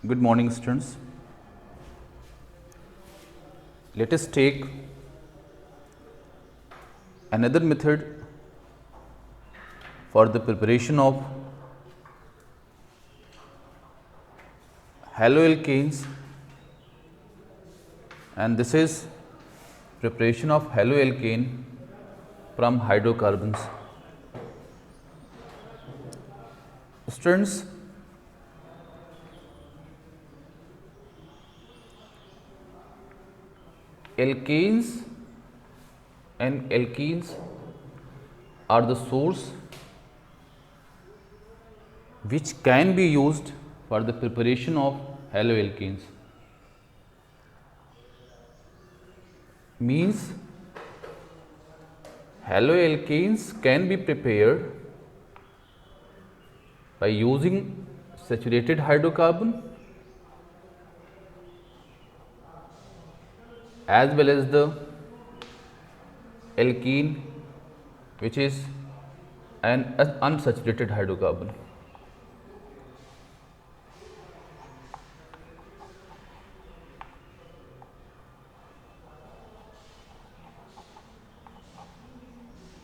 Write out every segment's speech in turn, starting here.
Good morning, students. Let us take another method for the preparation of haloalkanes, and this is preparation of haloalkane from hydrocarbons. Students, alkanes and alkenes are the source which can be used for the preparation of haloalkanes. Means haloalkanes can be prepared by using saturated hydrocarbon as well as the alkene, which is an unsaturated hydrocarbon.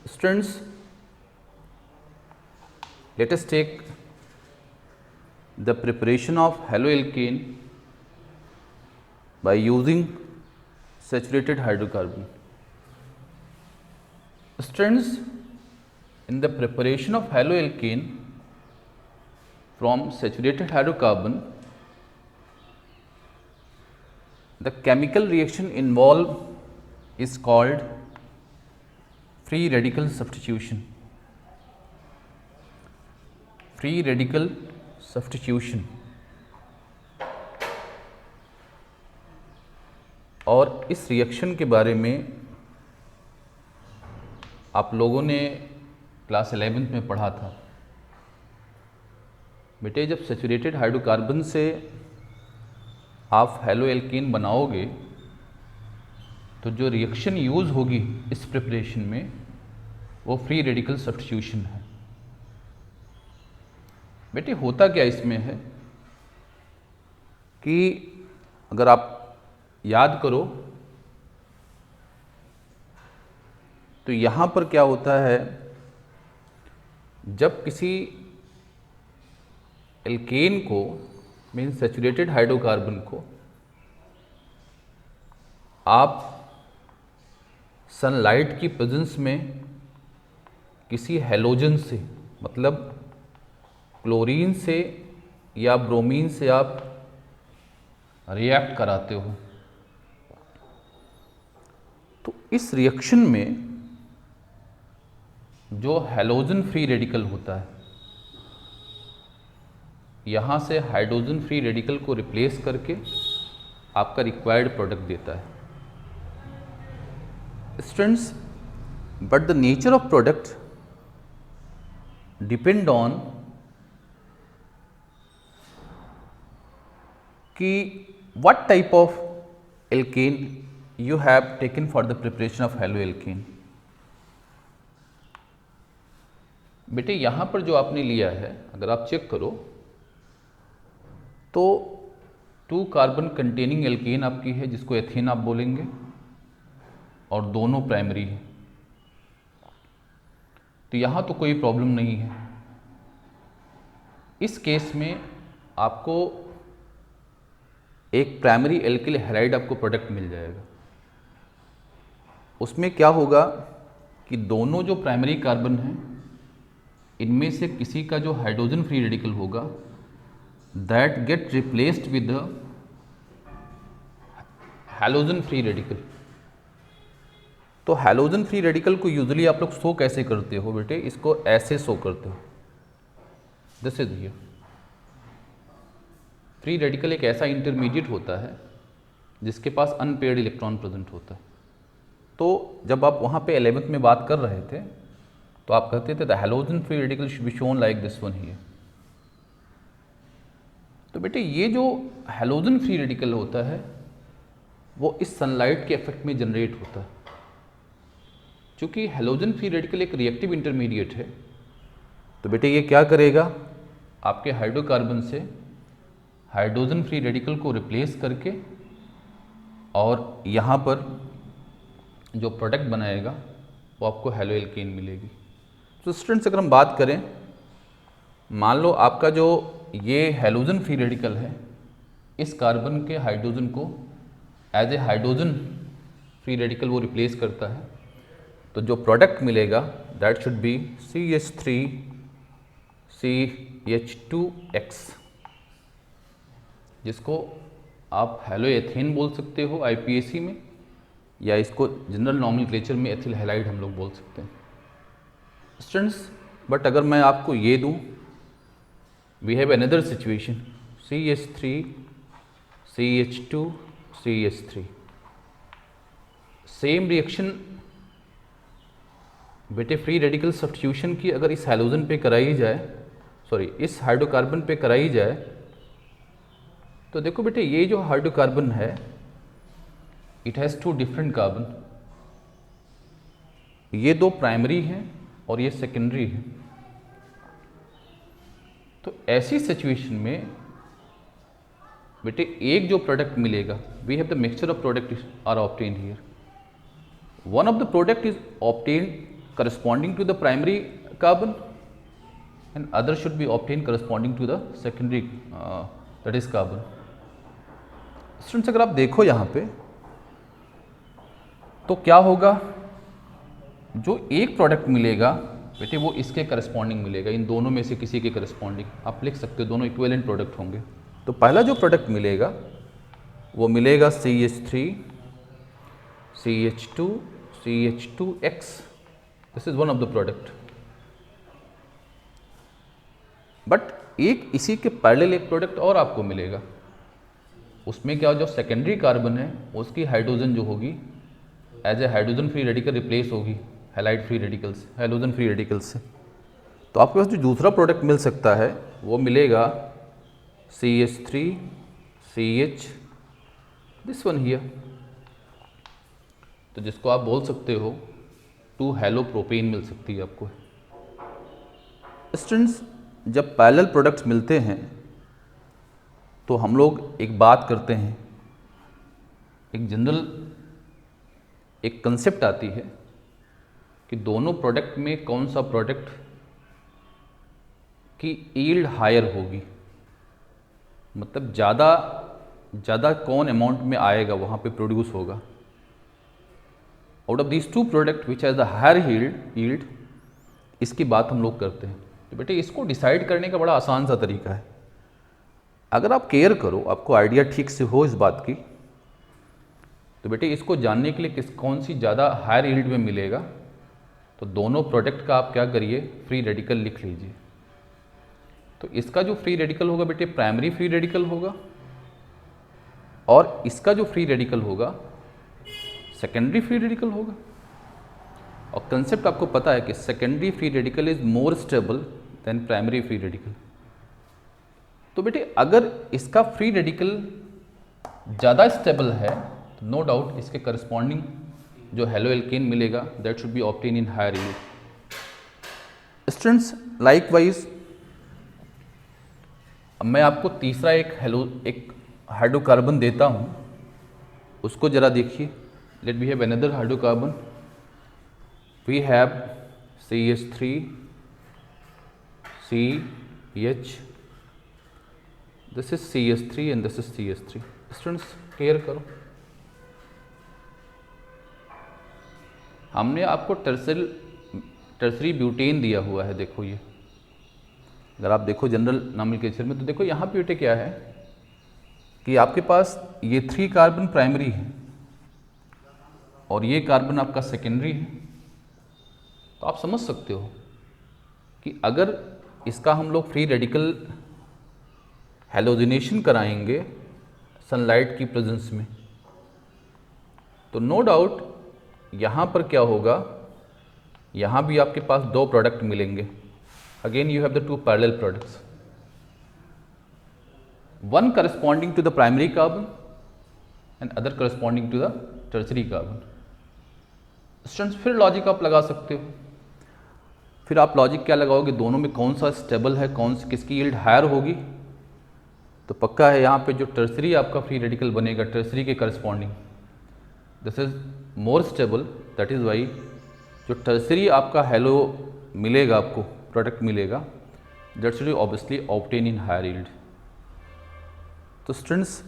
Students, let us take the preparation of haloalkane by using saturated hydrocarbon. Students, in the preparation of haloalkane from saturated hydrocarbon, the chemical reaction involved is called free radical substitution. Free radical substitution. और इस reaction के बारे में आप लोगों ने class 11th में पढ़ा था। बेटे, जब सैचुरेटेड हाइड्रोकार्बन से आप हैलोएल्केन बनाओगे तो जो रिएक्शन यूज़ होगी इस प्रिपरेशन में वो फ्री रेडिकल सब्स्टिट्यूशन है। बेटे, होता क्या इसमें है कि अगर आप याद करो तो यहाँ पर क्या होता है, जब किसी एल्केन को मीन्स सैचुरेटेड हाइड्रोकार्बन को आप सनलाइट की प्रेजेंस में किसी हैलोजन से, मतलब क्लोरीन से या ब्रोमीन से आप रिएक्ट कराते हो, तो इस रिएक्शन में जो हैलोजन फ्री रेडिकल होता है यहाँ से हाइड्रोजन फ्री रेडिकल को रिप्लेस करके आपका रिक्वायर्ड प्रोडक्ट देता है। Students, but the nature of product depend on कि what type of alkane you have taken for the preparation of haloalkane. बेटे, यहाँ पर जो आपने लिया है अगर आप चेक करो तो 2 कार्बन कंटेनिंग एल्केन आपकी है जिसको एथेन आप बोलेंगे और दोनों प्राइमरी है, तो यहाँ तो कोई प्रॉब्लम नहीं है। इस केस में आपको एक प्राइमरी एल्किल हैलाइड आपको प्रोडक्ट मिल जाएगा। उसमें क्या होगा कि दोनों जो प्राइमरी कार्बन हैं इनमें से किसी का जो हाइड्रोजन फ्री रेडिकल होगा that get replaced with the halogen free radical. तो हैलोजन फ्री रेडिकल को यूजुअली आप लोग शो कैसे करते हो बेटे, इसको ऐसे शो करते हो, this is here. Free radical एक ऐसा इंटरमीडिएट होता है जिसके पास अनपेयर्ड इलेक्ट्रॉन प्रेजेंट होता है। तो जब आप वहाँ पे 11th में बात कर रहे थे तो आप कहते थे the halogen free radical should be shown like this one here. तो बेटे, ये जो हैलोजन फ्री रेडिकल होता है वो इस सनलाइट के इफेक्ट में जनरेट होता है। चूँकि हैलोजन फ्री रेडिकल एक रिएक्टिव इंटरमीडिएट है तो बेटे ये क्या करेगा, आपके हाइड्रोकार्बन से हाइड्रोजन फ्री रेडिकल को रिप्लेस करके और यहाँ पर जो प्रोडक्ट बनाएगा वो आपको हेलो एल्केन मिलेगी। तो स्टूडेंट्स अगर हम बात करें, मान लो आपका जो ये हैलोजन फ्री रेडिकल है, इस कार्बन के हाइड्रोजन को as a hydrogen free radical वो रिप्लेस करता है, तो जो प्रोडक्ट मिलेगा दैट शुड बी CH3CH2X, जिसको आप हेलो एथेन बोल सकते हो IPAC में, या इसको जनरल नॉमेनक्लेचर में एथिल हैलाइड हम लोग बोल सकते हैं स्टूडेंट्स। बट अगर मैं आपको ये दूं, we have another situation CH3CH2CH3, same reaction बेटे फ्री रेडिकल सब्स्टिट्यूशन की अगर इस हैलोजन पे कराई जाए, सॉरी इस हाइड्रोकार्बन पे कराई जाए, तो देखो बेटे ये जो हाइड्रोकार्बन है it has two different carbon, ये दो प्राइमरी हैं और ये सेकेंडरी है। तो ऐसी सिचुएशन में बेटे एक जो प्रोडक्ट मिलेगा, we have the mixture of product are obtained here, one of the product is obtained corresponding to the primary carbon and other should be obtained corresponding to the secondary that is carbon। Students अगर आप देखो यहाँ पे तो क्या होगा, जो एक प्रोडक्ट मिलेगा बेटे वो इसके करस्पॉन्डिंग मिलेगा, इन दोनों में से किसी के करस्पॉन्डिंग आप लिख सकते हो, दोनों इक्विवेलेंट प्रोडक्ट होंगे। तो पहला जो प्रोडक्ट मिलेगा वो मिलेगा CH3CH2CH2X, this is one of the product. But एक इसी के पैरेलल एक प्रोडक्ट और आपको मिलेगा, उसमें क्या जो सेकेंडरी कार्बन है उसकी हाइड्रोजन जो होगी as a hydrogen free radical replace होगी हैलाइड फ्री रेडिकल से, हैलोजन फ्री रेडिकल से। तो आपके पास जो दूसरा प्रोडक्ट मिल सकता है वो मिलेगा CH3CH दिस वन हियर, तो जिसको आप बोल सकते हो 2 हेलो प्रोपेन मिल सकती है आपको। स्टूडेंट्स जब पैरेलल प्रोडक्ट्स मिलते हैं तो हम लोग एक बात करते हैं, एक जनरल एक कंसेप्ट आती है कि दोनों प्रोडक्ट में कौन सा प्रोडक्ट की यील्ड हायर होगी, मतलब ज़्यादा कौन अमाउंट में आएगा वहाँ पे प्रोड्यूस होगा। Out of these two product which has the higher yield, इसकी बात हम लोग करते हैं। तो बेटे इसको डिसाइड करने का बड़ा आसान सा तरीका है, अगर आप केयर करो, आपको आइडिया ठीक से हो इस बात की, तो बेटे इसको जानने के लिए कौन सी ज़्यादा हायर यील्ड में मिलेगा, तो दोनों प्रोडक्ट का आप क्या करिए फ्री रेडिकल लिख लीजिए। तो इसका जो फ्री रेडिकल होगा बेटे प्राइमरी फ्री रेडिकल होगा, और इसका जो फ्री रेडिकल होगा सेकेंडरी फ्री रेडिकल होगा। और कंसेप्ट आपको पता है कि secondary free radical is more stable then primary free radical. तो बेटे अगर इसका फ्री रेडिकल ज़्यादा स्टेबल है तो नो डाउट इसके करस्पॉन्डिंग जो हेलो एल्केन मिलेगा that should be obtain in higher yield. Students likewise अब मैं आपको तीसरा एक हाइड्रोकार्बन देता हूँ, उसको जरा देखिए। Let we have another hydrocarbon, we have CH3CH, this is CH3 and this is CH3। Students clear करो, हमने आपको टर्सरी ब्यूटेन दिया हुआ है। देखो ये अगर आप देखो जनरल नॉमेनक्लेचर में, तो देखो यहाँ पे बेटे क्या है कि आपके पास ये 3 कार्बन प्राइमरी है और ये कार्बन आपका सेकेंडरी है। तो आप समझ सकते हो कि अगर इसका हम लोग फ्री रेडिकल हैलोजिनेशन कराएंगे सनलाइट की प्रेजेंस में, तो नो डाउट यहाँ पर क्या होगा, यहाँ भी आपके पास 2 प्रोडक्ट मिलेंगे। Again you have the 2 parallel products, one corresponding to the primary carbon and other corresponding to the tertiary carbon। Students फिर लॉजिक आप लगा सकते हो, फिर आप लॉजिक क्या लगाओगे, दोनों में कौन सा स्टेबल है, कौन सी किसकी यील्ड हायर होगी। तो तो पक्का है यहाँ पे जो टर्सरी आपका फ्री रेडिकल बनेगा टर्सरी के corresponding, this is more stable, that is why जो टर्सरी आपका हेलो मिलेगा, आपको प्रोडक्ट मिलेगा, that should obviously obtain in higher yield. तो students,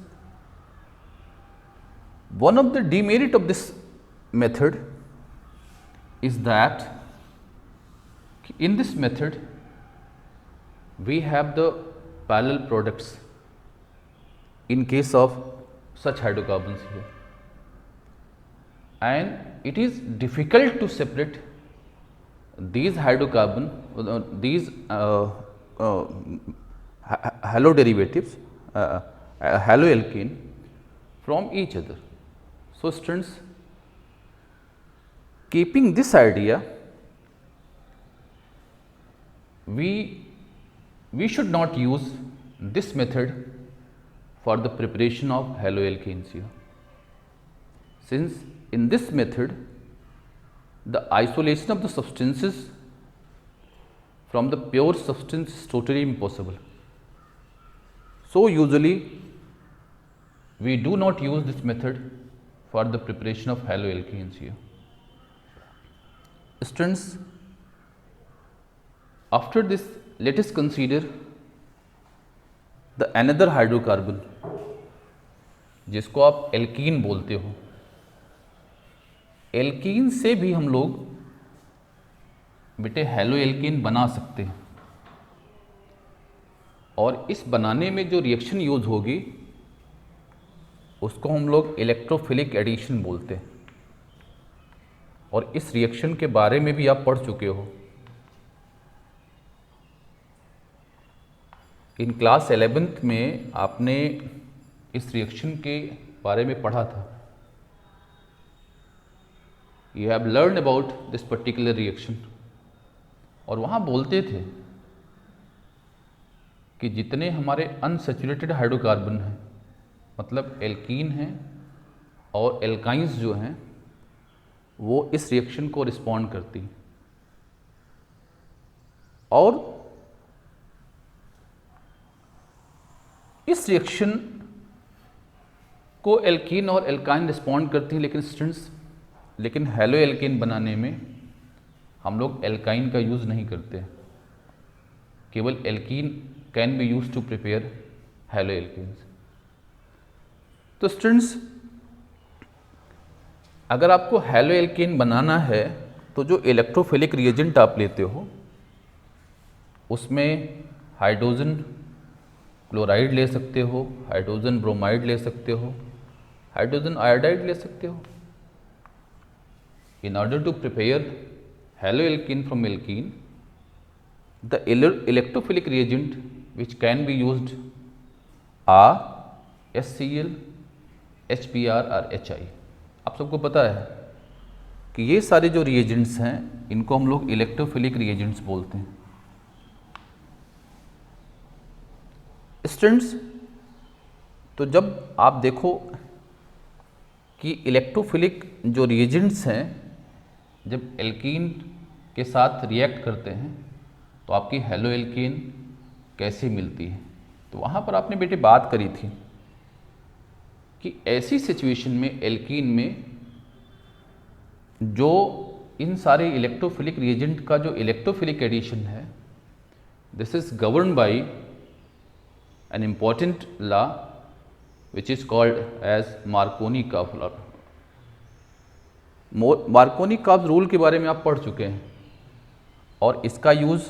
one of the demerit of this method is that in this method we have the parallel products in case of such hydrocarbons here, and it is difficult to separate these hydrocarbon these halo derivatives haloalkane from each other. So students, keeping this idea, we should not use this method for the preparation of haloalkanes here, since in this method the isolation of the substances from the pure substance is totally impossible. So usually we do not use this method for the preparation of haloalkanes here. Students, after this let us consider the another hydrocarbon जिसको आप alkene बोलते हो। Alkene से भी हम लोग बेटे हेलोएल्कीन बना सकते हैं, और इस बनाने में जो रिएक्शन यूज होगी उसको हम लोग इलेक्ट्रोफिलिक एडिशन बोलते हैं, और इस रिएक्शन के बारे में भी आप पढ़ चुके हो। इन क्लास 11th में आपने इस रिएक्शन के बारे में पढ़ा था। You have learn about this particular reaction, और वहाँ बोलते थे कि जितने हमारे अनसैचुरेटेड हाइड्रोकार्बन हैं, मतलब एल्कीन हैं और एल्काइंस जो हैं, वो इस रिएक्शन को रिस्पॉन्ड करती हैं, और इस रिएक्शन को एल्कीन और एल्काइन रिस्पॉन्ड करती हैं। लेकिन स्टूडेंट्स, लेकिन हेलोएल्केन बनाने में हम लोग एल्काइन का यूज़ नहीं करते हैं, केवल alkene can be use to prepare haloalkanes. तो स्टूडेंट्स, अगर आपको हेलोएल्केन बनाना है तो जो इलेक्ट्रोफिलिक रिएजेंट आप लेते हो उसमें हाइड्रोजन क्लोराइड ले सकते हो, हाइड्रोजन ब्रोमाइड ले सकते हो, हाइड्रोजन आयोडाइड ले सकते हो। In order to prepare haloalkene from alkene, the electrophilic reagent which can be used are HCl, HBr और HI। आप सबको पता है कि ये सारे जो रिएजेंट्स हैं इनको हम लोग इलेक्ट्रोफिलिक रिएजेंट्स बोलते हैं। स्टूडेंट्स, तो जब आप देखो कि इलेक्ट्रोफिलिक जो रिएजेंट्स हैं जब एल्कीन के साथ रिएक्ट करते हैं तो आपकी हेलोएल्केन कैसे मिलती है, तो वहाँ पर आपने बेटे बात करी थी कि ऐसी सिचुएशन में एल्कीन में जो इन सारे इलेक्ट्रोफिलिक रिएजेंट का जो इलेक्ट्रोफिलिक एडिशन है, this is govern by an important law which is called as Marconi-Karp law। Markovnikov-carp rule के बारे में आप पढ़ चुके हैं, और इसका यूज़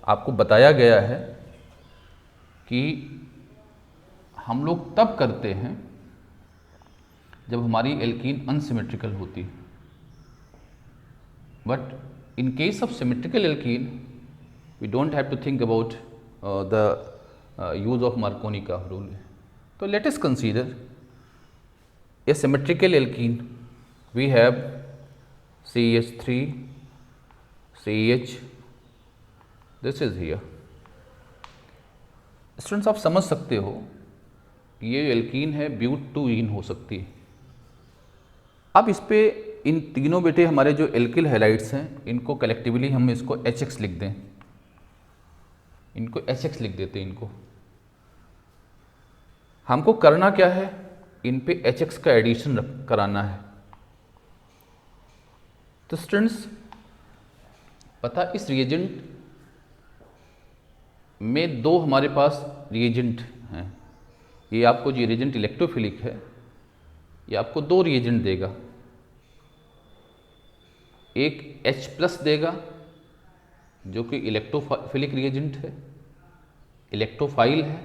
आपको बताया गया है कि हम लोग तब करते हैं जब हमारी एल्कीन अनसिमेट्रिकल होती है, but in case of symmetrical alkene we don't have to think about the use of Markovnikov rule. So let us consider a symmetrical alkene. We have CH3, CH, this is here। Students, आप समझ सकते हो कि ये alkene है ब्यूट-टू-ईन हो सकती है। अब इस पे इन तीनों बेटे हमारे जो एल्किल हैलाइड्स हैं इनको कलेक्टिवली हम इसको HX लिख दें, इनको HX लिख देते हैं इनको। हमको करना क्या है, इन पे HX का एडिशन कराना है। तो स्टूडेंट्स पता इस रिएजेंट में दो हमारे पास रिएजेंट हैं। ये आपको जो रिएजेंट इलेक्ट्रोफिलिक है ये आपको दो रिएजेंट देगा, एक H+ देगा जो कि इलेक्ट्रोफिलिक रिएजेंट है, इलेक्ट्रोफाइल है,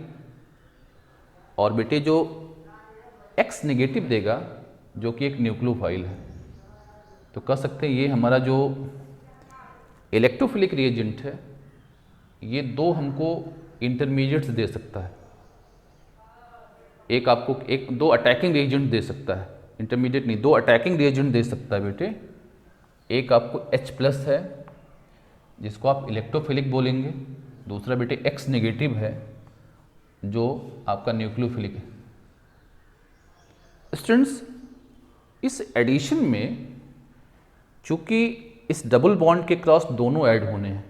और बेटे जो X नेगेटिव देगा जो कि एक न्यूक्लियोफाइल है। तो कह सकते हैं ये हमारा जो इलेक्ट्रोफिलिक रिएजेंट है ये दो हमको इंटरमीडिएट्स दे सकता है। एक आपको दो अटैकिंग रिएजेंट दे सकता है, इंटरमीडिएट नहीं, दो अटैकिंग रिएजेंट दे सकता है बेटे। एक आपको H+ है जिसको आप इलेक्ट्रोफिलिक बोलेंगे, दूसरा बेटे X नेगेटिव है जो आपका न्यूक्लियोफिलिक है। स्टूडेंट्स इस एडिशन में चूंकि इस डबल बॉन्ड के क्रॉस दोनों ऐड होने हैं,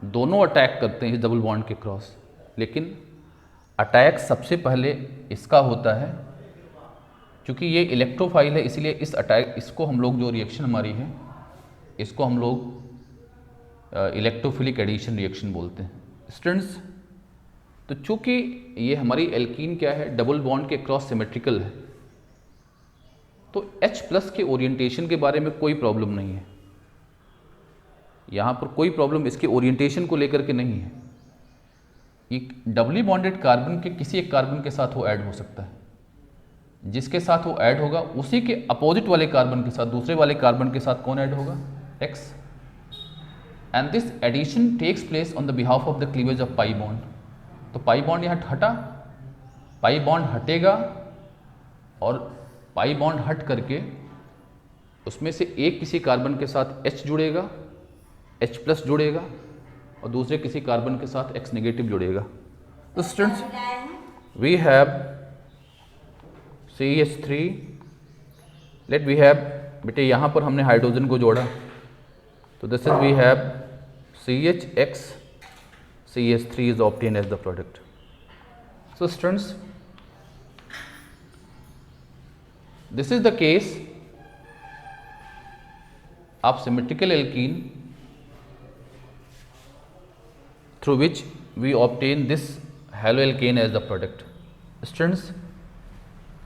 दोनों अटैक करते हैं इस डबल बॉन्ड के क्रॉस, लेकिन अटैक सबसे पहले इसका होता है। क्योंकि ये इलेक्ट्रोफाइल है इसलिए इसको हम लोग जो रिएक्शन हमारी है इसको हम लोग इलेक्ट्रोफिलिक एडिशन रिएक्शन बोलते हैं। स्टूडेंट्स तो चूंकि ये हमारी एल्कीन क्या है, डबल बॉन्ड के क्रॉस सिमेट्रिकल है, तो H+ के ओरिएंटेशन के बारे में कोई प्रॉब्लम नहीं है। यहाँ पर कोई प्रॉब्लम इसके ओरिएंटेशन को लेकर के नहीं है। एक डबली बॉन्डेड कार्बन के किसी एक कार्बन के साथ वो ऐड हो सकता है, जिसके साथ वो ऐड होगा उसी के अपोजिट वाले कार्बन के साथ, दूसरे वाले कार्बन के साथ कौन ऐड होगा, X, and this addition takes place on the behalf of the cleavage of pi bond. तो पाई बॉन्ड यहाँ हटा, पाई बॉन्ड हटेगा और पाई बॉन्ड हट करके उसमें से एक किसी कार्बन के साथ H जुड़ेगा, H+ जुड़ेगा, और दूसरे किसी कार्बन के साथ X नेगेटिव जुड़ेगा। तो students we have CH3, let we have, बेटे यहाँ पर हमने हाइड्रोजन को जोड़ा, तो this is we have CHX, CH3 is obtained as the product. So students, this is the case of symmetrical alkene through which we obtain this haloalkane as the product. Students,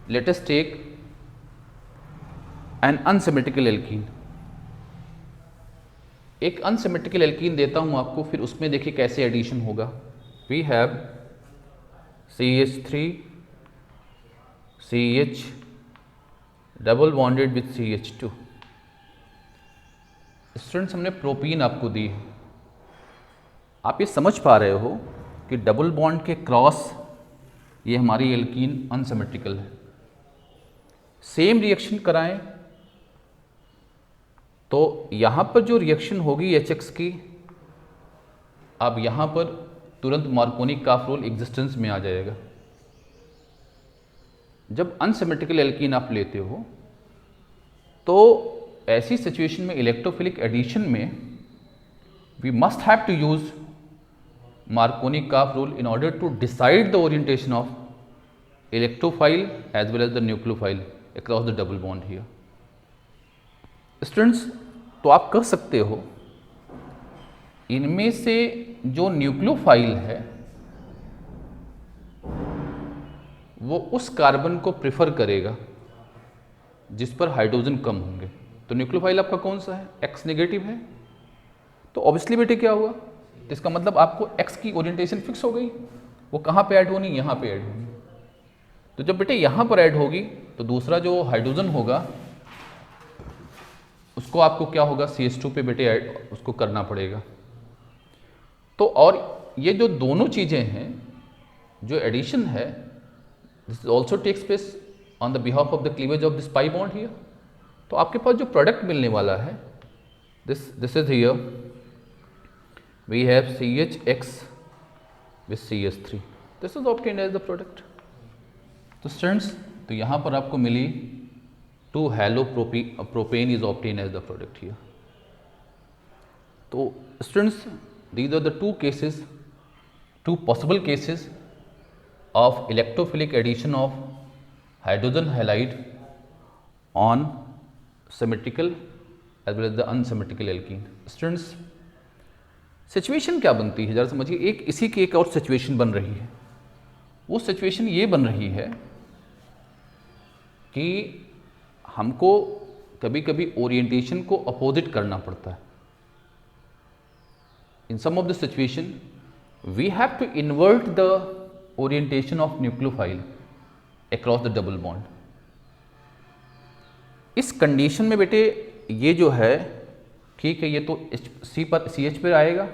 let us take an unsymmetrical alkene. एक unsymmetrical alkene देता हूँ आपको, फिर उसमें देखिए कैसे addition होगा। We have CH3 CH double bonded with CH2। Students हमने प्रोपीन आपको दी है, आप ये समझ पा रहे हो कि डबल बॉन्ड के क्रॉस ये हमारी एल्कीन अनसिमेट्रिकल है। सेम रिएक्शन कराएं तो यहाँ पर जो रिएक्शन होगी HX की, अब यहाँ पर तुरंत मार्कोनी काफरोल एग्जिस्टेंस में आ जाएगा। जब अनसिमेट्रिकल एल्कीन आप लेते हो तो ऐसी सिचुएशन में इलेक्ट्रोफिलिक एडिशन में we must have to use Markovnikov काफरोल in order to decide the orientation of electrophile as well as the nucleophile across the double bond here. Students तो आप कह सकते हो इनमें से जो न्यूक्लियोफाइल है वो उस कार्बन को प्रेफर करेगा जिस पर हाइड्रोजन कम होंगे। तो न्यूक्लियोफाइल आपका कौन सा है, X नेगेटिव है, तो ऑब्वियसली बेटे क्या हुआ, तो इसका मतलब आपको X की ओरिएंटेशन फिक्स हो गई, वो कहाँ पे ऐड होनी, यहाँ पे ऐड होनी। तो जब बेटे यहाँ पर ऐड होगी तो दूसरा जो हाइड्रोजन होगा उसको आपको क्या होगा, CH2 पे बेटे ऐड उसको करना पड़ेगा। तो और ये जो दोनों चीज़ें हैं, जो एडिशन है, this also takes place on the behalf of the cleavage of this pi bond here. तो आपके पास जो प्रोडक्ट मिलने वाला है, this is here we have CHX with CH3, this is obtained as the product. तो students तो यहाँ पर आपको मिली 2 halopropane is obtained as the product here. तो students these are the two possible cases of electrophilic addition of hydrogen halide on symmetrical as well as the unsymmetrical alkene. Students, situation क्या बनती है जरा समझिए. एक इसी की एक और सिचुएशन बन रही है. वो सिचुएशन ये बन रही है कि हमको कभी कभी ओरिएंटेशन को अपोजिट करना पड़ता है. In some of the situation we have to invert the orientation of nucleophile across the double bond. इस कंडीशन में बेटे ये जो है ठीक है, ये तो CH पे आएगा,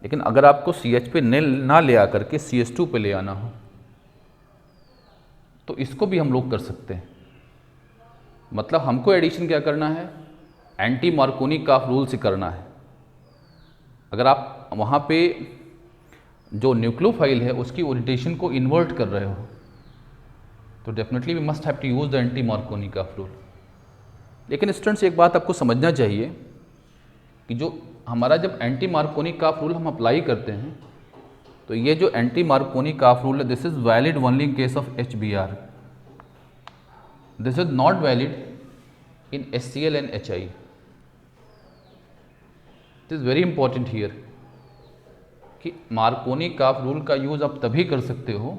लेकिन अगर आपको CH पे ना ले आकर के CH2 पे ले आना हो तो इसको भी हम लोग कर सकते हैं. मतलब हमको एडिशन क्या करना है, एंटी मार्कोनी काफ रूल से करना है. अगर आप वहाँ पे जो न्यूक्लियोफाइल है उसकी ओरिएंटेशन को इन्वर्ट कर रहे हो तो definitely we must have to use the anti Markovnikov rule. लेकिन स्टूडेंट्स एक बात आपको समझना चाहिए कि जो हमारा जब एंटी मार्कोनी काफ रूल हम अप्लाई करते हैं तो ये जो एंटी मार्कोनी काफ रूल है this is valid only in case of HBr. This is not valid in HCl and HI. It is very important here कि मार्कोनी काफ रूल का use आप तभी कर सकते हो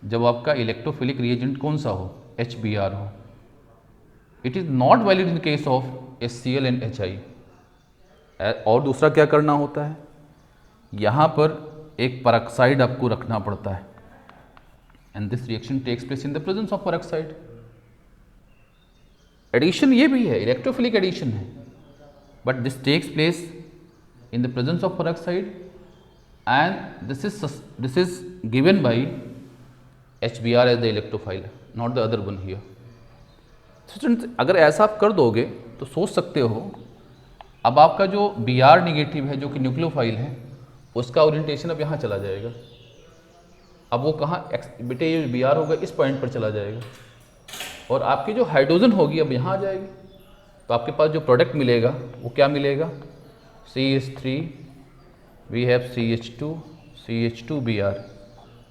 जब आपका इलेक्ट्रोफिलिक रिएजेंट कौन सा हो, HBr हो. It is not valid in case of HCl and HI. और दूसरा क्या करना होता है, यहाँ पर एक पेरोक्साइड आपको रखना पड़ता है and this reaction takes place in the presence of peroxide. Addition ये भी है, इलेक्ट्रोफिलिक एडिशन है, but this takes place in the presence of peroxide and this is given by HBr as the electrophile, not the other one here. Students, अगर ऐसा आप कर दोगे तो सोच सकते हो अब आपका जो Br निगेटिव है जो कि न्यूक्लियोफाइल है उसका ओरिएंटेशन अब यहाँ चला जाएगा. अब वो कहाँ बेटे ये Br होगा इस पॉइंट पर चला जाएगा और आपकी जो हाइड्रोजन होगी अब यहाँ आ जाएगी. तो आपके पास जो प्रोडक्ट मिलेगा वो क्या मिलेगा, CH3 we have CH2 CH2Br.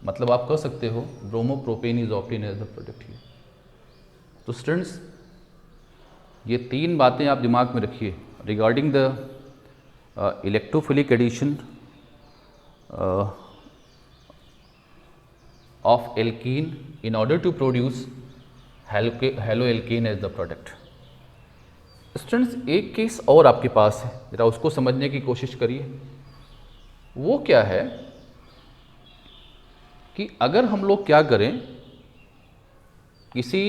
मतलब आप कह सकते हो bromopropane is obtain as the product here. तो स्टूडेंट्स ये तीन बातें आप दिमाग में रखिए regarding the electrophilic addition of alkene in order to produce halo alkene as the product. Students एक केस और आपके पास है, जरा उसको समझने की कोशिश करिए. वो क्या है कि अगर हम लोग क्या करें, किसी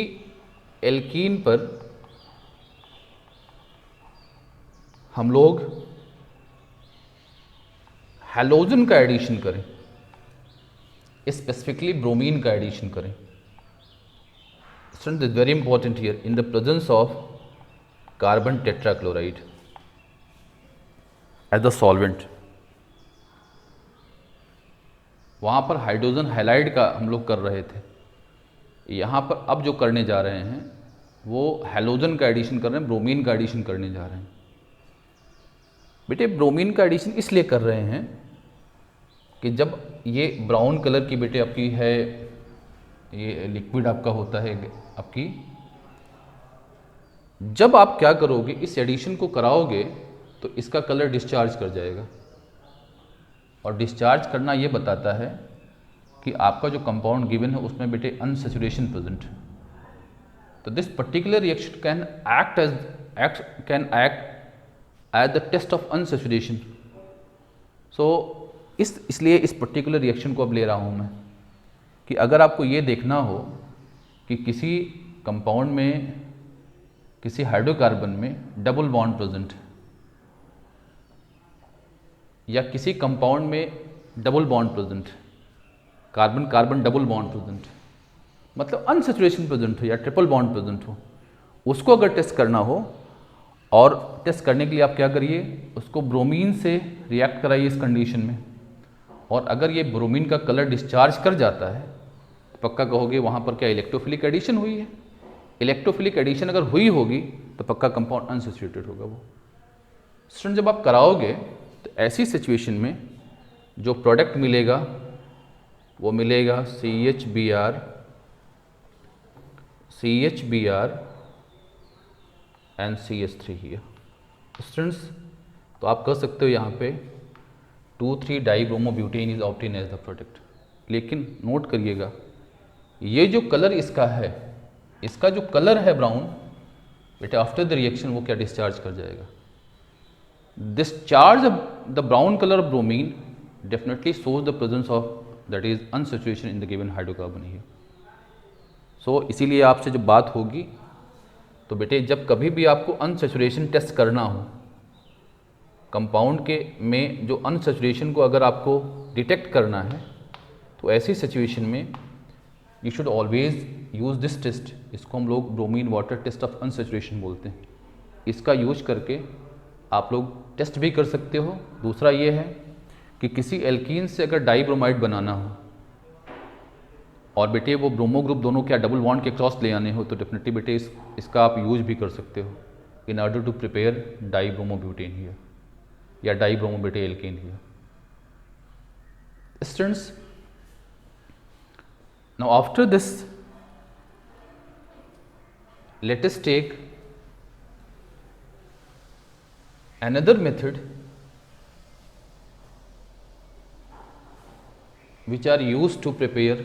एल्कीन पर हम लोग हैलोजन का एडिशन करें, स्पेसिफिकली ब्रोमीन का एडिशन करें. Student is very important here in the presence of carbon tetrachloride as the solvent. वहाँ पर हाइड्रोजन हैलाइड का हम लोग कर रहे थे, यहाँ पर अब जो करने जा रहे हैं वो हैलोजन का एडिशन कर रहे हैं, ब्रोमीन का एडिशन करने जा रहे हैं. बेटे ब्रोमीन का एडिशन इसलिए कर रहे हैं कि जब ये ब्राउन कलर की बेटे आपकी है, ये लिक्विड आपका होता है आपकी, जब आप क्या करोगे इस एडिशन को कराओगे तो इसका कलर डिस्चार्ज कर जाएगा. और डिस्चार्ज करना ये बताता है कि आपका जो कंपाउंड गिवन है उसमें बेटे अनसैचुरेशन प्रेजेंट है. तो this particular reaction can act as the test of unsaturation. So इसलिए इस पर्टिकुलर रिएक्शन को अब ले रहा हूँ मैं कि अगर आपको ये देखना हो कि किसी कंपाउंड में, किसी हाइड्रोकार्बन में डबल बॉन्ड प्रेजेंट है या किसी कंपाउंड में डबल बॉन्ड प्रेजेंट है, carbon carbon double bond present है, मतलब अनसैचुरेशन प्रेजेंट हो या ट्रिपल बॉन्ड प्रेजेंट हो, उसको अगर टेस्ट करना हो और टेस्ट करने के लिए आप क्या करिए, उसको ब्रोमीन से रिएक्ट कराइए इस कंडीशन में. और अगर ये ब्रोमीन का कलर डिस्चार्ज कर जाता है तो पक्का कहोगे वहाँ पर क्या इलेक्ट्रोफिलिक एडिशन हुई है. इलेक्ट्रोफिलिक एडिशन अगर हुई होगी तो पक्का कंपाउंड अनसैचुरेटेड होगा वो. स्टूडेंट जब आप कराओगे तो ऐसी सिचुएशन में जो प्रोडक्ट मिलेगा वो मिलेगा CHBr and CH3 here. Students, तो आप कह सकते हो यहाँ पे two three dibromobutane is obtain as the product. लेकिन नोट करिएगा, ये जो कलर इसका है, इसका जो कलर है ब्राउन, बेटा आफ्टर द रिएक्शन वो क्या डिस्चार्ज कर जाएगा? Discharge the brown colour of bromine definitely shows the presence of that is unsaturation in the given hydrocarbon here. So इसीलिए आपसे जब बात होगी तो बेटे जब कभी भी आपको अनसैचुरेशन टेस्ट करना हो कंपाउंड के में, जो अनसैचुरेशन को अगर आपको डिटेक्ट करना है, तो ऐसी सिचुएशन में you should always use this test. इसको हम लोग bromine water test of unsaturation बोलते हैं। इसका यूज करके आप लोग टेस्ट भी कर सकते हो। दूसरा ये है कि किसी एल्कीन से अगर डाइब्रोमाइड बनाना हो और बेटे वो ब्रोमो ग्रुप दोनों क्या डबल बॉन्ड के क्रॉस ले आने हो, तो डेफिनेटली बेटे इसका आप यूज भी कर सकते हो in order to prepare dibromobutane here या डाइब्रोमो बेटे alkene here. Students, now after this let us take another method which are used to prepare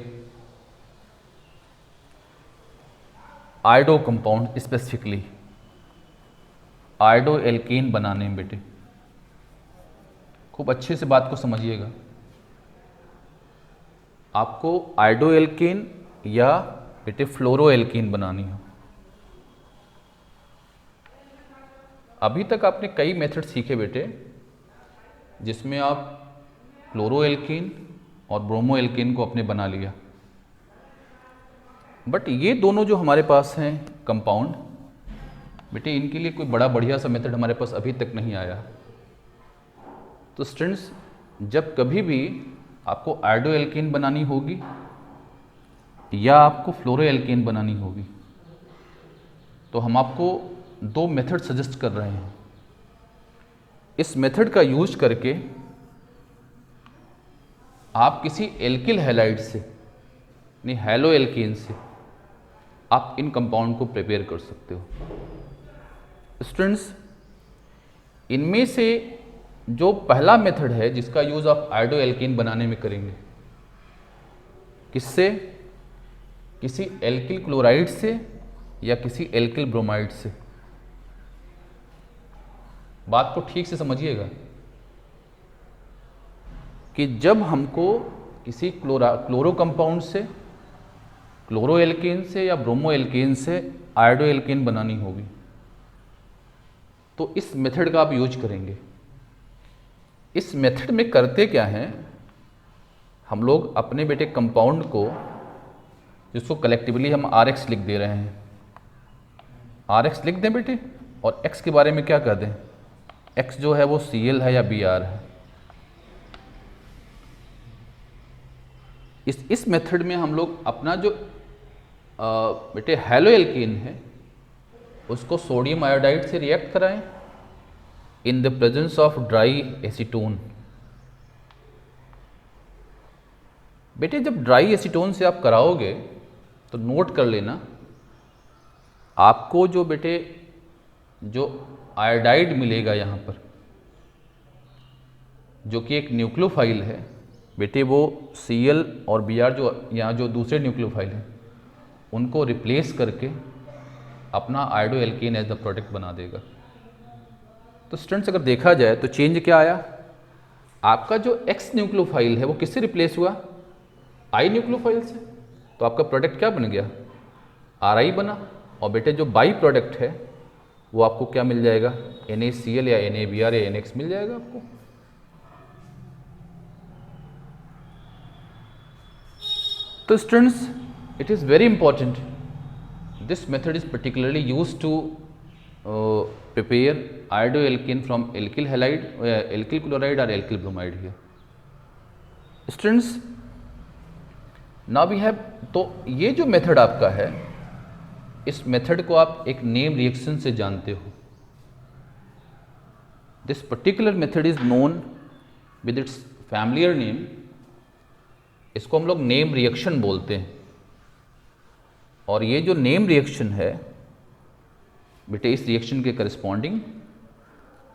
iodo compound, specifically iodo alkane बनाने में। बेटे खूब अच्छे से बात को समझिएगा, आपको आयोडो एल्केन या बेटे फ्लोरो एल्केन बनानी हो। अभी तक आपने कई मेथड सीखे बेटे, जिसमें आप फ्लोरो एल्केन और ब्रोमो एल्केन को आपने बना लिया, बट ये दोनों जो हमारे पास हैं कंपाउंड, बेटे इनके लिए कोई बड़ा बढ़िया सा मेथड हमारे पास अभी तक नहीं आया। तो स्टूडेंट्स, जब कभी भी आपको आयोडो एल्केन बनानी होगी या आपको फ्लोरो एल्केन बनानी होगी, तो हम आपको दो मेथड सजेस्ट कर रहे हैं। इस मेथड का यूज करके आप किसी एल्किल हैलाइड से, यानी हैलो एल्केन से, आप इन कंपाउंड को प्रिपेयर कर सकते हो। स्टूडेंट्स, इनमें से जो पहला मेथड है जिसका यूज आप आयोडो एल्केन बनाने में करेंगे, किससे? किसी एल्किल क्लोराइड से या किसी एल्किल ब्रोमाइड से। बात को ठीक से समझिएगा कि जब हमको किसी क्लोरो कंपाउंड से, क्लोरो एल्केन से या ब्रोमो एल्केन से आयोडो एल्केन बनानी होगी, तो इस मेथड का आप यूज करेंगे। इस मेथड में करते क्या हैं, हम लोग अपने बेटे कंपाउंड को, जिसको कलेक्टिवली हम RX लिख दे रहे हैं, RX लिख दें बेटे, और X के बारे में क्या कह दें? X जो है वो Cl है या Br है। इस मेथड में हम लोग अपना जो बेटे हैलो एल्केन है उसको सोडियम आयोडाइड से रिएक्ट कराएं इन the presence of dry acetone. बेटे जब ड्राई एसीटोन से आप कराओगे तो नोट कर लेना, आपको जो बेटे जो आयोडाइड मिलेगा यहाँ पर, जो कि एक न्यूक्लियोफाइल है बेटे, वो Cl और Br जो यहाँ जो दूसरे न्यूक्लियोफाइल हैं उनको रिप्लेस करके अपना iodo alkane as the product बना देगा। तो स्टूडेंट्स, अगर देखा जाए तो चेंज क्या आया? आपका जो X न्यूक्लियोफाइल है वो किससे रिप्लेस हुआ? I न्यूक्लियोफाइल से। तो आपका प्रोडक्ट क्या बन गया? Ri बना। और बेटे जो बाई प्रोडक्ट है वो आपको क्या मिल जाएगा? NaCl या NaBr या NX मिल जाएगा आपको। तो students, it is very important, this method is particularly used to prepare iodo alkane from alkyl halide, alkyl chloride or alkyl bromide here. Students, now we have, तो ये जो मेथड आपका है, इस मेथड को आप एक नेम रिएक्शन से जानते हो। This particular method is known with its familiar name इसको हम लोग नेम रिएक्शन बोलते हैं। और ये जो नेम रिएक्शन है बेटे, इस रिएक्शन के करस्पॉन्डिंग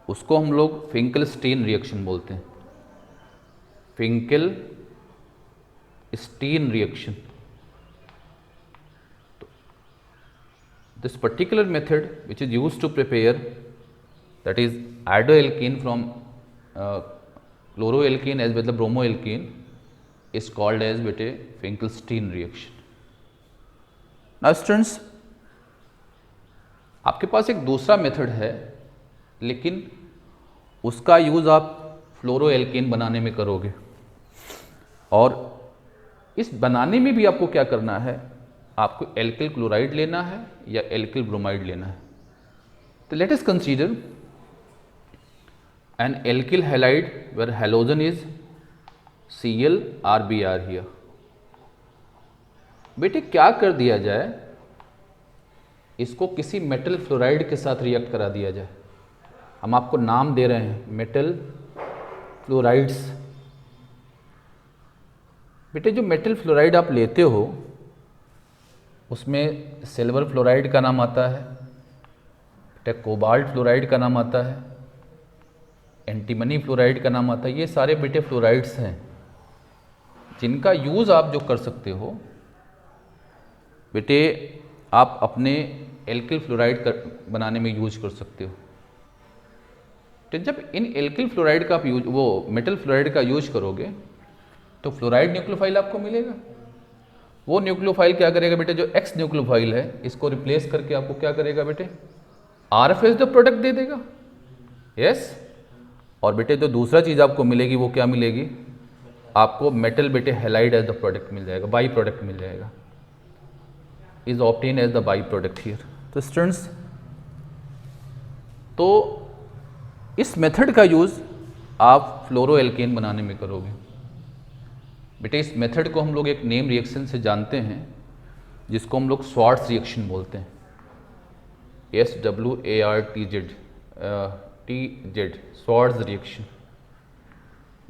उसको हम लोग फिंकल-स्टीन रिएक्शन बोलते हैं। Finkel-Stein reaction. This particular method which is used to prepare, that is iodoalkene from chloroalkene as well as bromoalkene, is called as bete Finkelstein reaction. Now students, आपके पास एक दूसरा method है, लेकिन उसका यूज़ आप फ्लोरोएल्केन बनाने में करोगे, और इस बनाने में भी आपको क्या करना है, आपको एल्किल क्लोराइड लेना है या एल्किल ब्रोमाइड लेना है। तो let us consider an alkyl halide where halogen is ClRbr here. बेटे क्या कर दिया जाए, इसको किसी मेटल फ्लोराइड के साथ रिएक्ट करा दिया जाए। हम आपको नाम दे रहे हैं मेटल फ्लोराइड्स। बेटे जो मेटल फ्लोराइड आप लेते हो उसमें सिल्वर फ्लोराइड का नाम आता है, बेटे कोबाल्ट फ्लोराइड का नाम आता है, एंटीमनी फ्लोराइड का नाम आता है। ये सारे बेटे फ्लोराइड्स हैं जिनका यूज़ आप जो कर सकते हो बेटे, आप अपने एल्किल फ्लोराइड बनाने में यूज कर सकते हो। तो जब इन एल्किल फ्लोराइड का आप यूज, वो मेटल फ्लोराइड का यूज करोगे तो फ्लोराइड न्यूक्लियोफाइल आपको मिलेगा। वो न्यूक्लियोफाइल क्या करेगा बेटे, जो एक्स न्यूक्लियोफाइल है इसको रिप्लेस करके आपको क्या करेगा बेटे, RF द प्रोडक्ट दे देगा। यस। और बेटे जो दूसरा चीज़ आपको मिलेगी वो क्या मिलेगी, आपको मेटल बेटे हैलाइड एज द प्रोडक्ट मिल जाएगा, बाई प्रोडक्ट मिल जाएगा, is obtain as the by product here. तो स्टूडेंट्स, तो इस मेथड का यूज़ आप फ्लोरोएल्केन बनाने में करोगे। बेटे इस मेथड को हम लोग एक नेम रिएक्शन से जानते हैं जिसको हम लोग स्वार्ट्ज रिएक्शन बोलते हैं। SWARTZ, Swarts reaction.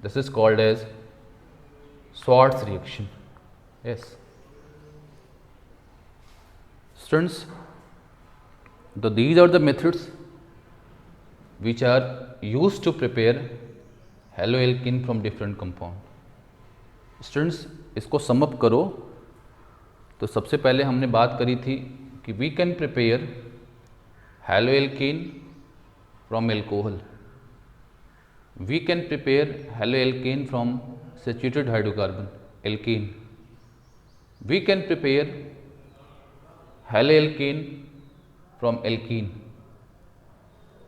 This is called as Swarts reaction. Yes students, these are the methods which are used to prepare haloalkene from different compound. Students, इसको सम अप करो तो सबसे पहले हमने बात करी थी कि we can prepare haloalkene from alcohol, we can prepare haloalkene from saturated hydrocarbon alkene, we can prepare haloalkane from alkene.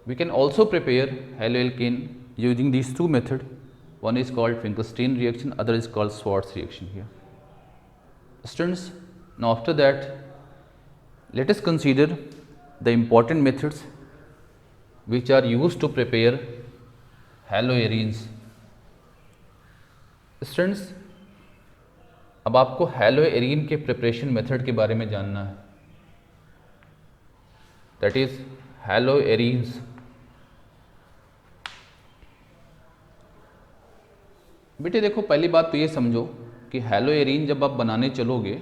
We can also prepare haloalkane using these two methods. One is called Finkelstein reaction, other is called Schwartz reaction here. Students, now after that, let us consider the important methods which are used to prepare haloarenes. Students, अब आपको haloarene के preparation method के बारे में जानना है, that is haloarenes. बेटे देखो, पहली बात तो ये समझो कि हैलोएरीन जब आप बनाने चलोगे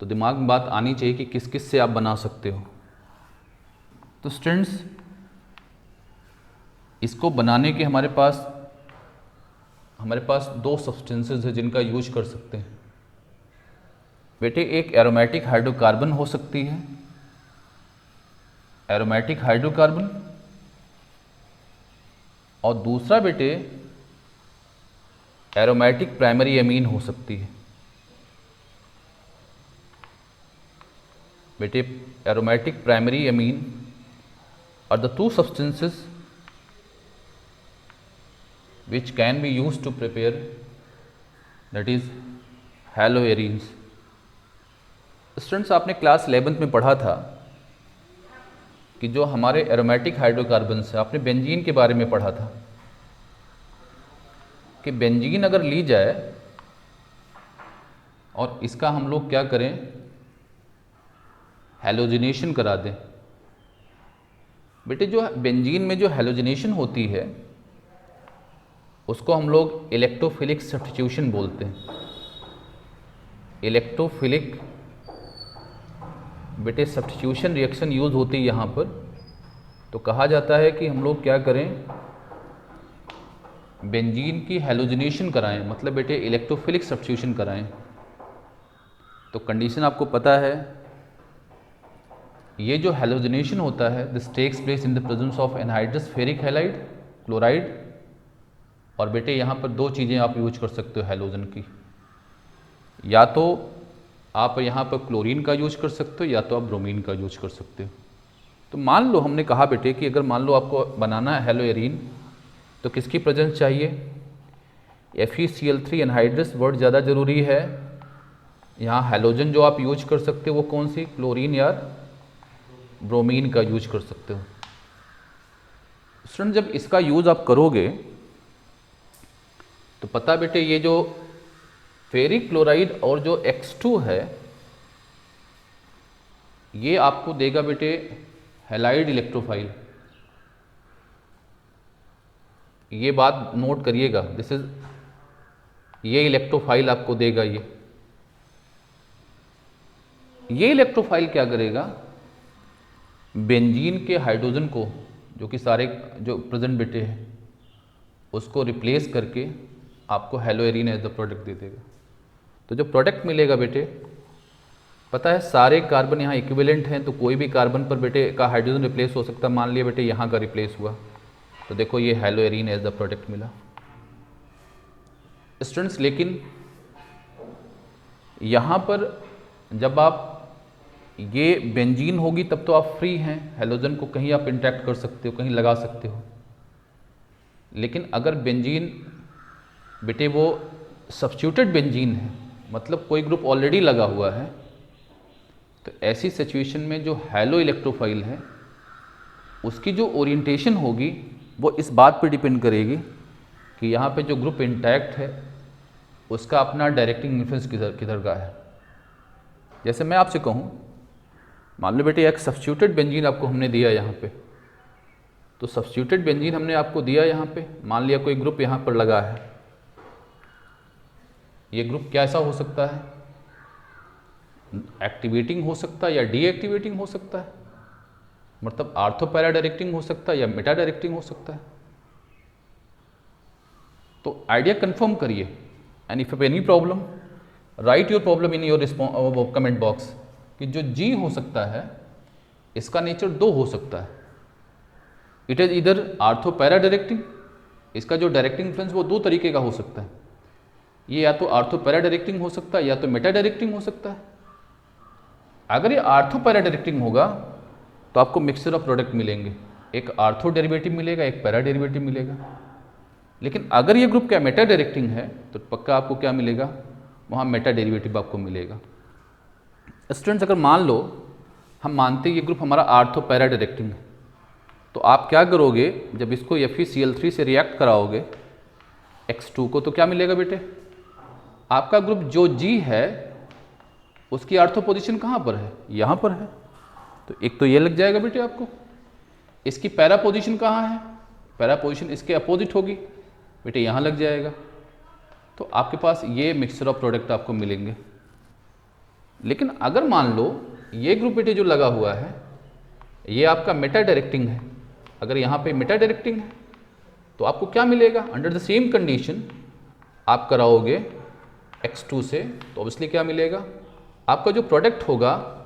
तो दिमाग में बात आनी चाहिए कि किस किस से आप बना सकते हो। तो स्टूडेंट्स, इसको बनाने के हमारे पास दो सब्सटेंसेस है जिनका यूज कर सकते हैं। बेटे एक एरोमेटिक हाइड्रोकार्बन हो सकती है, एरोमेटिक हाइड्रोकार्बन, और दूसरा बेटे एरोमेटिक प्राइमरी एमीन हो सकती है। बेटे aromatic primary amine are the two substances which can be used to prepare, that is haloarenes. Students, आपने क्लास 11th में पढ़ा था कि जो हमारे एरोमेटिक हाइड्रोकार्बन्स है, आपने बेंजीन के बारे में पढ़ा था कि बेंजीन अगर ली जाए और इसका हम लोग क्या करें, हैलोजिनेशन करा दें। बेटे जो बेंजीन में जो हैलोजिनेशन होती है उसको हम लोग इलेक्ट्रोफिलिक सब्स्टिट्यूशन बोलते हैं। इलेक्ट्रोफिलिक बेटे सब्स्टिट्यूशन रिएक्शन यूज़ होती है यहाँ पर, तो कहा जाता है कि हम लोग क्या करें, बेंजीन की हैलोजिनेशन कराएं, मतलब बेटे इलेक्ट्रोफिलिक सब्स्टिट्यूशन कराएं। तो कंडीशन आपको पता है, ये जो हैलोजिनेशन होता है this takes place in the presence of anhydrous ferric halide chloride. और बेटे यहाँ पर दो चीज़ें आप यूज कर सकते हो हैलोजन की, या तो आप यहाँ पर क्लोरीन का यूज कर सकते हो या तो आप ब्रोमीन का यूज कर सकते हो। तो मान लो हमने कहा बेटे कि अगर मान लो आपको बनाना है हेलोएरीन, तो किसकी प्रेजेंस चाहिए, FeCl3 एनहाइड्रस वर्ड ज़्यादा ज़रूरी है। यहाँ हैलोजन जो आप यूज कर सकते हो वो कौन सी, क्लोरीन या ब्रोमीन का यूज कर सकते हो। स्टूडेंट जब इसका यूज़ आप करोगे तो पता बेटे ये जो फेरिक क्लोराइड और जो X2 है ये आपको देगा बेटे हैलाइड इलेक्ट्रोफाइल। ये बात नोट करिएगा, दिस इज ये इलेक्ट्रोफाइल आपको देगा। ये इलेक्ट्रोफाइल क्या करेगा, बेंजीन के हाइड्रोजन को जो कि सारे जो प्रेजेंट बेटे हैं उसको रिप्लेस करके आपको हेलोएरीन एज द प्रोडक्ट दे देगा। तो जो प्रोडक्ट मिलेगा बेटे, पता है सारे कार्बन यहाँ इक्विवेलेंट हैं, तो कोई भी कार्बन पर बेटे का हाइड्रोजन रिप्लेस हो सकता है। मान लिया बेटे यहाँ का रिप्लेस हुआ, तो देखो ये हेलोएरीन एज द प्रोडक्ट मिला। स्टूडेंट्स लेकिन यहाँ पर जब आप ये बेंजीन होगी तब तो आप फ्री हैं, हेलोजन को कहीं आप इंटैक्ट कर सकते हो, कहीं लगा सकते हो। लेकिन अगर बेंजीन बेटे वो सब्स्टिट्यूटेड बेंजीन है, मतलब कोई ग्रुप ऑलरेडी लगा हुआ है, तो ऐसी सिचुएशन में जो हैलो इलेक्ट्रोफाइल है उसकी जो ओरिएंटेशन होगी वो इस बात पर डिपेंड करेगी कि यहाँ पे जो ग्रुप इंटैक्ट है उसका अपना डायरेक्टिंग इन्फ्लुएंस किधर का है। जैसे मैं आपसे कहूँ, मान लो बेटे एक सब्स्टिट्यूटेड बेंजीन आपको हमने दिया यहाँ पे, तो सब्स्टिट्यूटेड बेंजीन हमने आपको दिया यहाँ पे, मान लिया कोई ग्रुप यहाँ पर लगा है। ये ग्रुप कैसा हो सकता है, एक्टिवेटिंग हो सकता है या डीएक्टिवेटिंग हो सकता है, मतलब आर्थो पैरा डायरेक्टिंग हो सकता है या मेटा डायरेक्टिंग हो सकता है। तो आइडिया कंफर्म करिए, and if any problem right your problem in your comment box कि जो जी हो सकता है इसका नेचर दो हो सकता है, इट इज इधर आर्थो पैरा डायरेक्टिंग, इसका जो डायरेक्टिंग इन्फ्लुएंस वो दो तरीके का हो सकता है, ये या तो आर्थो पैरा डायरेक्टिंग हो सकता है या तो मेटा डायरेक्टिंग हो सकता है। अगर ये आर्थो पैरा डायरेक्टिंग होगा तो आपको मिक्सचर ऑफ प्रोडक्ट मिलेंगे, एक आर्थो डेरिवेटिव मिलेगा, एक पैरा डेरिवेटिव मिलेगा। लेकिन अगर ये ग्रुप क्या मेटा डायरेक्टिंग है तो पक्का आपको क्या मिलेगा, वहाँ मेटा डेरिवेटिव आपको मिलेगा। स्टूडेंट्स अगर मान लो हम मानते हैं ये ग्रुप हमारा आर्थो पैरा डायरेक्टिंग है, तो आप क्या करोगे, जब इसको FeCl3 से रिएक्ट कराओगे X2 को, तो क्या मिलेगा बेटे, आपका ग्रुप जो G है उसकी आर्थो पोजीशन कहाँ पर है, यहाँ पर है, तो एक तो ये लग जाएगा बेटे आपको। इसकी पैरा पोजीशन कहाँ है, पैरा पोजीशन इसके अपोजिट होगी बेटे, यहाँ लग जाएगा। तो आपके पास ये मिक्सचर ऑफ प्रोडक्ट आपको मिलेंगे। लेकिन अगर मान लो ये ग्रुप बेटे जो लगा हुआ है ये आपका मेटा डायरेक्टिंग है, अगर यहाँ पे मेटा डायरेक्टिंग है तो आपको क्या मिलेगा, अंडर द सेम कंडीशन आप कराओगे X2 से, तो ऑब्वियसली क्या मिलेगा, आपका जो प्रोडक्ट होगा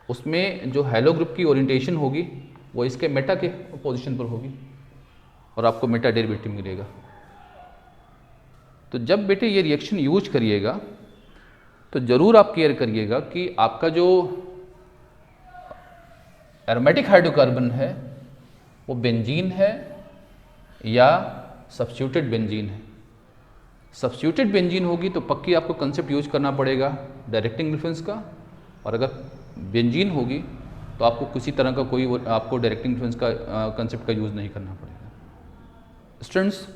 उसमें जो हेलो ग्रुप की ओरिएंटेशन होगी वो इसके मेटा के पोजीशन पर होगी और आपको मेटा डेरिवेटिव मिलेगा। तो जब बेटे ये रिएक्शन यूज करिएगा तो ज़रूर आप केयर करिएगा कि आपका जो एरोमेटिक हाइड्रोकार्बन है वो बेंजीन है या सब्स्टिट्यूटेड बेंजीन है। सब्स्टिट्यूटेड बेंजीन होगी तो पक्की आपको कंसेप्ट यूज करना पड़ेगा डायरेक्टिंग इन्फ्लुएंस का, और अगर बेंजीन होगी तो आपको किसी तरह का कोई आपको डायरेक्टिंग इन्फ्लुएंस का कंसेप्ट का यूज़ नहीं करना पड़ेगा। Students,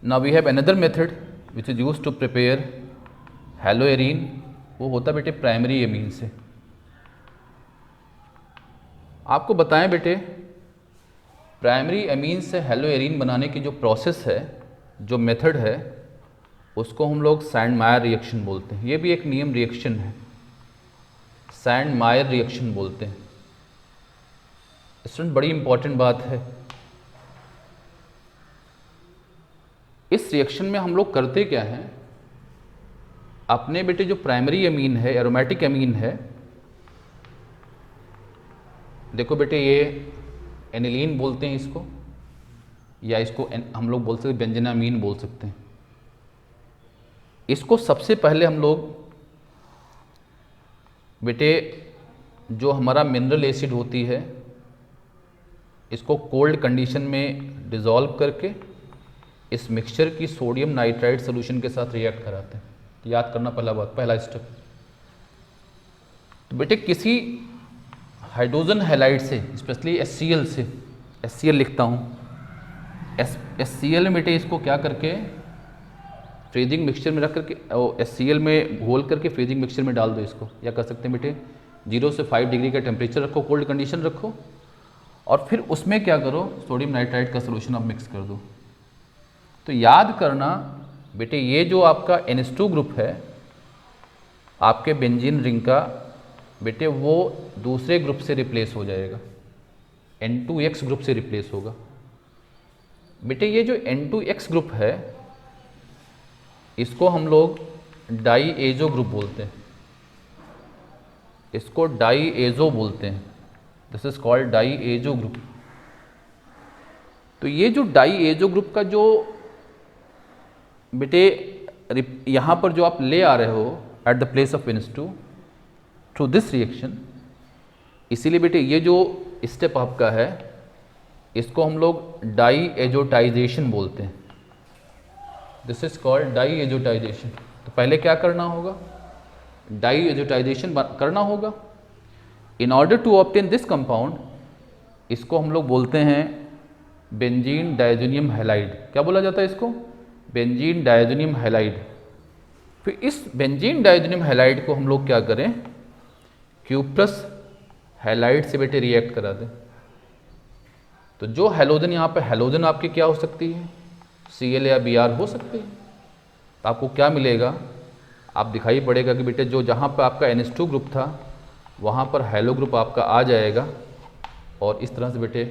now we have another method which is used to prepare haloarene, वो होता बेटे प्राइमरी एमीन से। आपको बताएं बेटे, प्राइमरी एमीन से हेलोएरीन बनाने की जो प्रोसेस है, जो मेथड है, उसको हम लोग सैंड मायर रिएक्शन बोलते हैं। ये भी एक नियम रिएक्शन है, सैंड मायर रिएक्शन बोलते हैं। स्टूडेंट बड़ी इंपॉर्टेंट बात है, इस रिएक्शन में हम लोग करते क्या हैं, अपने बेटे जो प्राइमरी अमीन है, एरोमेटिक अमीन है, देखो बेटे ये एनिलीन बोलते हैं इसको, या इसको हम लोग बोल सकते हैं बेंजीनामीन बोल सकते हैं। इसको सबसे पहले हम लोग बेटे जो हमारा मिनरल एसिड होती है, इसको कोल्ड कंडीशन में डिज़ोल्व करके इस मिक्सचर की सोडियम नाइट्राइड सोल्यूशन के साथ रिएक्ट कराते हैं। याद करना पहला स्टेप। तो बेटे किसी हाइड्रोजन हैलाइड से, स्पेशली HCl से, HCl लिखता हूँ, HCl में बेटे इसको क्या करके फ्रीजिंग मिक्सचर में रख करके HCl में घोल करके फ्रीजिंग मिक्सचर में डाल दो इसको, या कर सकते हैं बेटे 0 से 5 डिग्री का टेम्परेचर रखो, कोल्ड कंडीशन रखो, और फिर उसमें क्या करो, सोडियम नाइट्राइड का सोल्यूशन आप मिक्स कर दो। तो याद करना बेटे ये जो आपका NH2 ग्रुप है आपके बेंजीन रिंग का, बेटे वो दूसरे ग्रुप से रिप्लेस हो जाएगा, N2X ग्रुप से रिप्लेस होगा। बेटे ये जो N2X ग्रुप है इसको हम लोग डाई एजो ग्रुप बोलते हैं, इसको डाई एजो बोलते हैं, this is called diazo group. तो ये जो डाई एजो ग्रुप का जो बेटे यहाँ पर जो आप ले आ रहे हो at the place of NH2 through this reaction, इसीलिए बेटे ये जो स्टेप आपका है इसको हम लोग डाई एजोटाइजेशन बोलते हैं, this is called diazotization. तो पहले क्या करना होगा, डाई एजोटाइजेशन करना होगा। In order to obtain this compound, इसको हम लोग बोलते हैं बेंजीन डायजोनियम हैलाइड। क्या बोला जाता है इसको, बेंजीन डायजोनियम हैलाइड। फिर इस बेंजीन डायजोनियम हैलाइड को हम लोग क्या करें, क्यूप्रस हैलाइड से बेटे रिएक्ट करा दें। तो जो हैलोजन यहाँ पे हैलोजन आपकी क्या हो सकती है, Cl या Br हो सकती है। तो आपको क्या मिलेगा, आप दिखाई पड़ेगा कि बेटे जो जहाँ पर आपका NH2 ग्रुप था वहाँ पर हैलो ग्रुप आपका आ जाएगा, और इस तरह से बेटे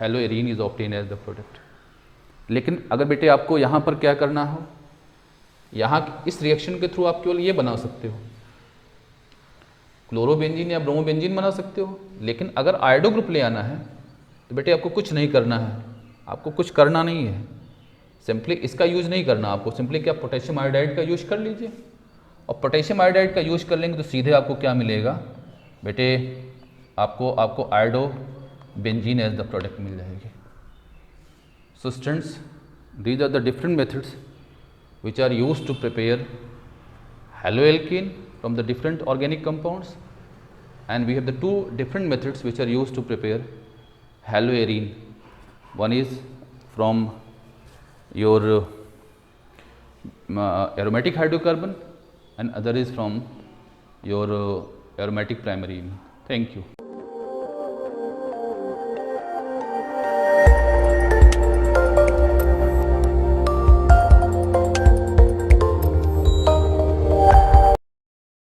haloarene is obtain as the product. लेकिन अगर बेटे आपको यहाँ पर क्या करना हो, यहाँ इस रिएक्शन के थ्रू आप केवल ये बना सकते हो, क्लोरोबेंजीन या ब्रोमोबेंजीन बना सकते हो। लेकिन अगर आयोडो ग्रुप ले आना है तो बेटे आपको कुछ नहीं करना है, आपको कुछ करना नहीं है, सिंपली इसका यूज़ नहीं करना आपको, सिंपली क्या पोटेशियम आयोडाइड का यूज़ कर लीजिए, और पोटेशियम आयोडाइड का यूज़ कर लेंगे तो सीधे आपको क्या मिलेगा बेटे, आपको iodo benzene as the product मिल जाएगी। So students, these are the different methods which are used to prepare haloalkane from the different organic compounds, and we have the two different methods which are used to prepare haloarine. One is from your aromatic hydrocarbon and other is from your aromatic primary amine. Thank you.